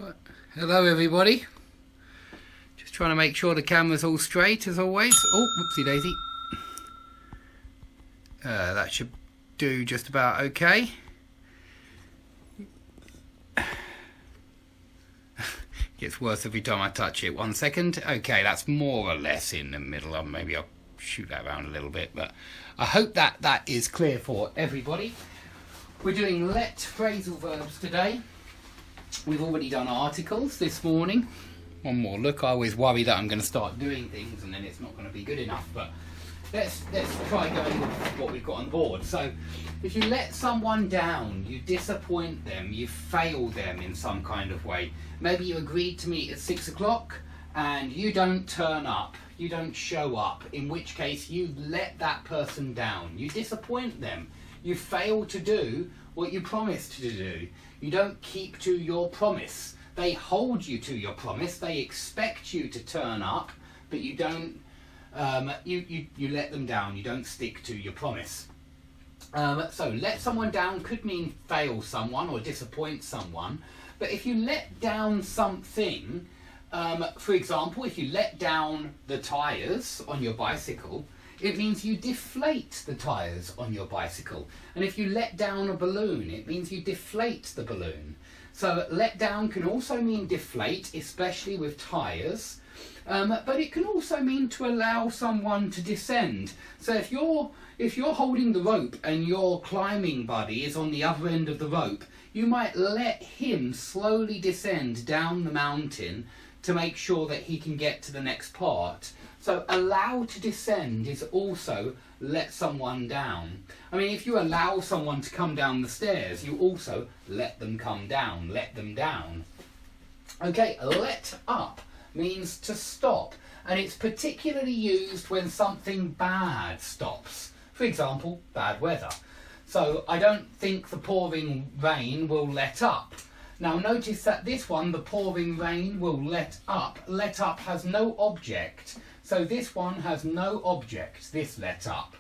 Right. Hello everybody. Just trying to make sure the camera's all straight as always. Oh, whoopsie daisy. That should do just about okay. Gets worse every time I touch it. 1 second. Okay, that's more or less in the middle. Maybe I'll shoot that around a little bit, but I hope that is clear for everybody. We're doing let phrasal verbs today. We've already done articles this morning. One more look. I always worry that I'm going to start doing things and then it's not going to be good enough, but let's try going with what we've got on board. So if you let someone down, you disappoint them, you fail them in some kind of way. Maybe you agreed to meet at 6 o'clock and you don't turn up, you don't show up, in which case you let that person down. You disappoint them. You fail to do what you promised to do. You don't keep to your promise. They hold you to your promise. They expect you to turn up, but you don't. You let them down. You don't stick to your promise. So let someone down could mean fail someone or disappoint someone. But if you let down something, for example, if you let down the tyres on your bicycle, it means you deflate the tyres on your bicycle. And if you let down a balloon, it means you deflate the balloon. So let down can also mean deflate, especially with tyres. But it can also mean to allow someone to descend. So if you're holding the rope and your climbing buddy is on the other end of the rope, you might let him slowly descend down the mountain to make sure that he can get to the next part. So allow to descend is also let someone down. I mean, if you allow someone to come down the stairs, you also let them come down, let them down. Okay, let up means to stop, and it's particularly used when something bad stops. For example, bad weather. So I don't think the pouring rain will let up. Now notice that this one, the pouring rain will let up. Let up has no object. So this one has no object, this let up.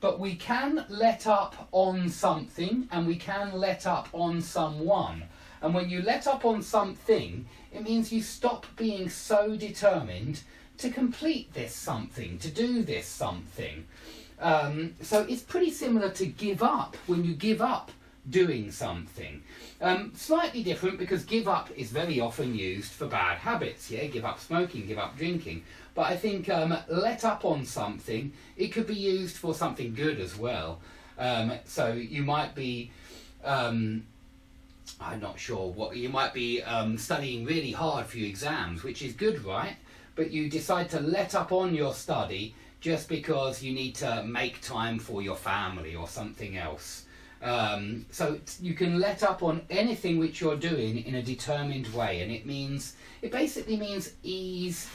But we can let up on something and we can let up on someone. And when you let up on something, it means you stop being so determined to complete this something, to do this something. So it's pretty similar to give up, when you give up doing something. Slightly different because give up is very often used for bad habits, yeah, give up smoking, give up drinking. But I think let up on something, it could be used for something good as well. So you might be, I'm not sure what, you might be studying really hard for your exams, which is good, right? But you decide to let up on your study just because you need to make time for your family or something else. So you can let up on anything which you're doing in a determined way, and it basically means ease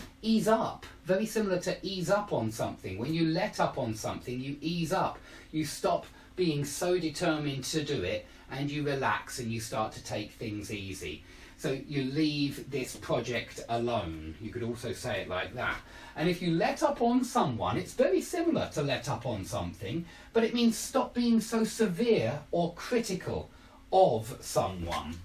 up. Very similar to ease up on something. When you let up on something, you ease up. You stop being so determined to do it, and you relax and you start to take things easy. So you leave this project alone. You could also say it like that. And if you let up on someone, it's very similar to let up on something, but it means stop being so severe or critical of someone.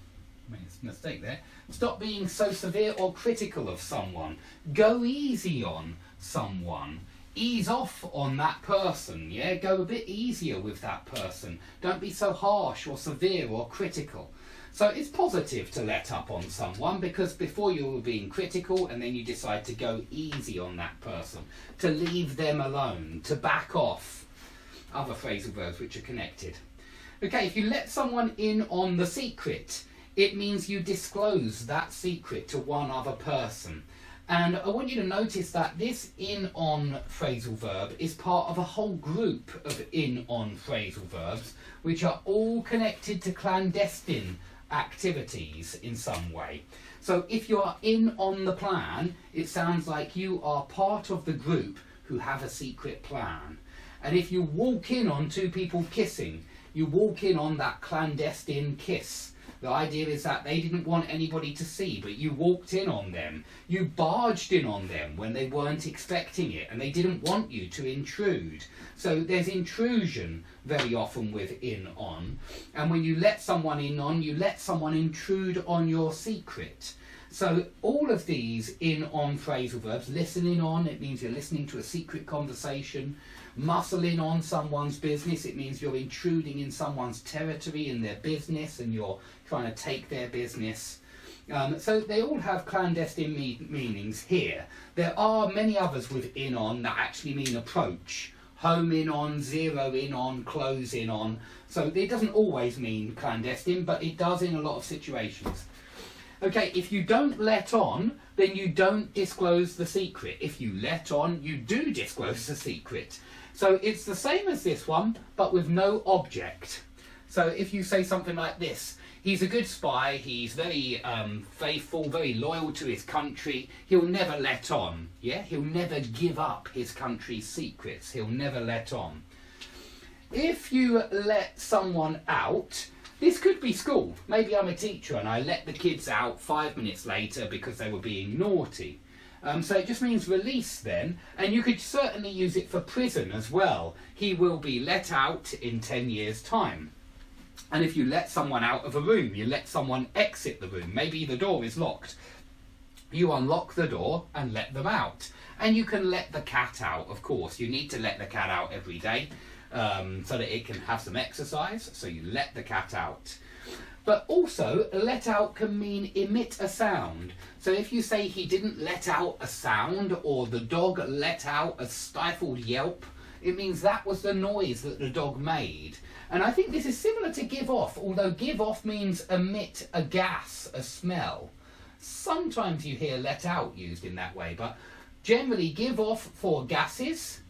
I made a mistake there. Stop being so severe or critical of someone. Go easy on someone. Ease off on that person, yeah? Go a bit easier with that person. Don't be so harsh or severe or critical. So it's positive to let up on someone because before you were being critical and then you decide to go easy on that person, to leave them alone, to back off. Other phrasal verbs which are connected. Okay, if you let someone in on the secret, it means you disclose that secret to one other person. And I want you to notice that this in-on phrasal verb is part of a whole group of in-on phrasal verbs which are all connected to clandestine activities in some way. So if you are in on the plan, it sounds like you are part of the group who have a secret plan. And if you walk in on two people kissing, you walk in on that clandestine kiss. The idea is that they didn't want anybody to see, but you walked in on them. You barged in on them when they weren't expecting it, and they didn't want you to intrude. So there's intrusion very often with in on. And when you let someone in on, you let someone intrude on your secret. So all of these in on phrasal verbs, listening on, it means you're listening to a secret conversation. Muscle in on someone's business, it means you're intruding in someone's territory, in their business, and you're trying to take their business. So they all have clandestine meanings here. There are many others with in on that actually mean approach. Home in on, zero in on, close in on. So it doesn't always mean clandestine, but it does in a lot of situations. Okay, if you don't let on, then you don't disclose the secret. If you let on, you do disclose the secret. So it's the same as this one, but with no object. So if you say something like this, he's a good spy, he's very faithful, very loyal to his country, he'll never let on. Yeah, he'll never give up his country's secrets, he'll never let on. If you let someone out, this could be school. Maybe I'm a teacher and I let the kids out 5 minutes later because they were being naughty. So it just means release then, and you could certainly use it for prison as well. He will be let out in 10 years' time. And if you let someone out of a room, you let someone exit the room, maybe the door is locked. You unlock the door and let them out. And you can let the cat out, of course. You need to let the cat out every day so that it can have some exercise. So you let the cat out. But also, let out can mean emit a sound. So if you say he didn't let out a sound, or the dog let out a stifled yelp, it means that was the noise that the dog made. And I think this is similar to give off, although give off means emit a gas, a smell. Sometimes you hear let out used in that way, but generally give off for gases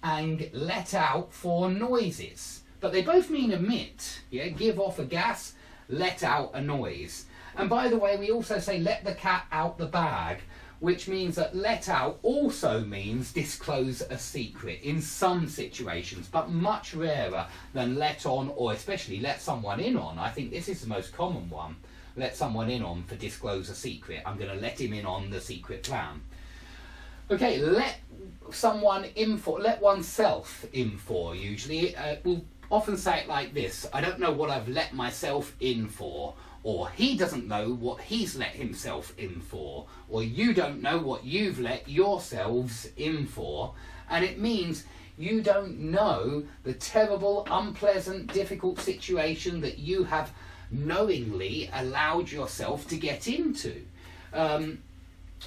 and let out for noises. But they both mean emit. Yeah, give off a gas, let out a noise. And by the way, we also say let the cat out the bag, which means that let out also means disclose a secret in some situations, but much rarer than let on, or especially let someone in on. I think this is the most common one. Let someone in on for disclose a secret. I'm going to let him in on the secret plan. Okay, let someone in for, let oneself in for, usually. We'll often say it like this: I don't know what I've let myself in for, or he doesn't know what he's let himself in for, or you don't know what you've let yourselves in for. And it means you don't know the terrible, unpleasant, difficult situation that you have knowingly allowed yourself to get into.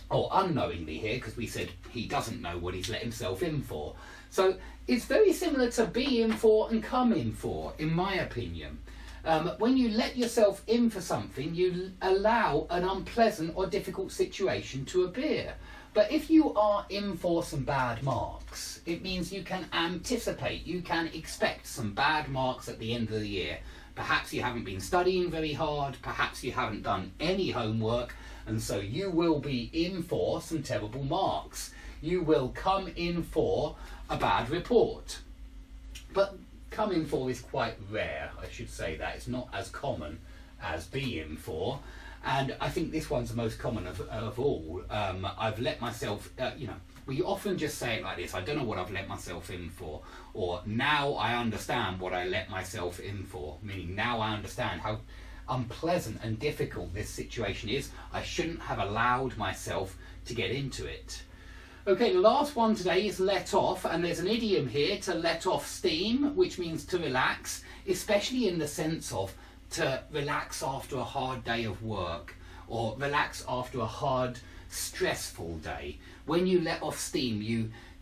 Or unknowingly here, because we said he doesn't know what he's let himself in for. So it's very similar to be in for and come in for, in my opinion. When you let yourself in for something, you allow an unpleasant or difficult situation to appear. But if you are in for some bad marks, it means you can anticipate, you can expect some bad marks at the end of the year. Perhaps you haven't been studying very hard, perhaps you haven't done any homework, and so you will be in for some terrible marks. You will come in for a bad report. But come in for is quite rare, I should say that. It's not as common as be in for. And I think this one's the most common of all. I've let myself, we often just say it like this: I don't know what I've let myself in for. Or now I understand what I let myself in for. Meaning now I understand how unpleasant and difficult this situation is. I shouldn't have allowed myself to get into it. Okay, the last one today is let off, and there's an idiom here, to let off steam, which means to relax, especially in the sense of to relax after a hard day of work, or relax after a hard, stressful day. When you let off steam,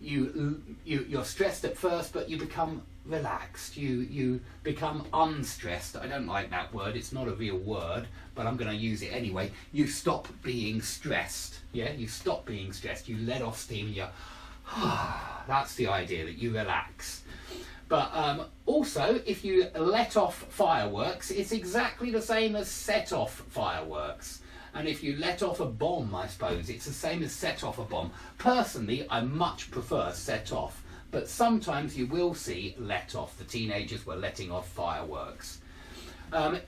you're stressed at first, but you become relaxed. You become unstressed. I don't like that word. It's not a real word, but I'm going to use it anyway. You stop being stressed. Yeah, you stop being stressed. You let off steam. That's the idea, that you relax. But also, if you let off fireworks, it's exactly the same as set off fireworks. And if you let off a bomb, I suppose, it's the same as set off a bomb. Personally, I much prefer set off, but sometimes you will see let off. The teenagers were letting off fireworks.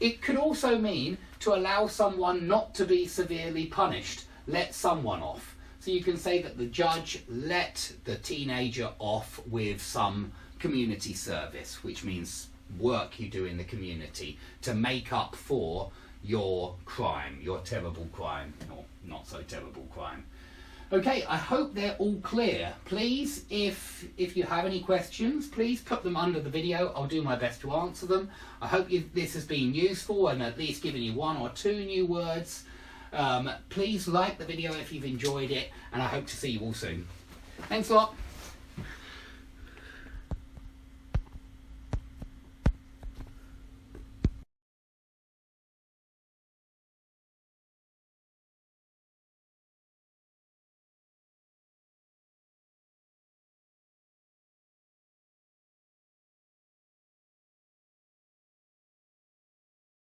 It could also mean to allow someone not to be severely punished. Let someone off. So you can say that the judge let the teenager off with some community service, which means work you do in the community to make up for your crime, your terrible crime, or not so terrible crime. Okay, I hope they're all clear. Please, if you have any questions, please put them under the video. I'll do my best to answer them. I hope this has been useful and at least given you 1 or 2 new words. Please like the video if you've enjoyed it, and I hope to see you all soon. Thanks a lot.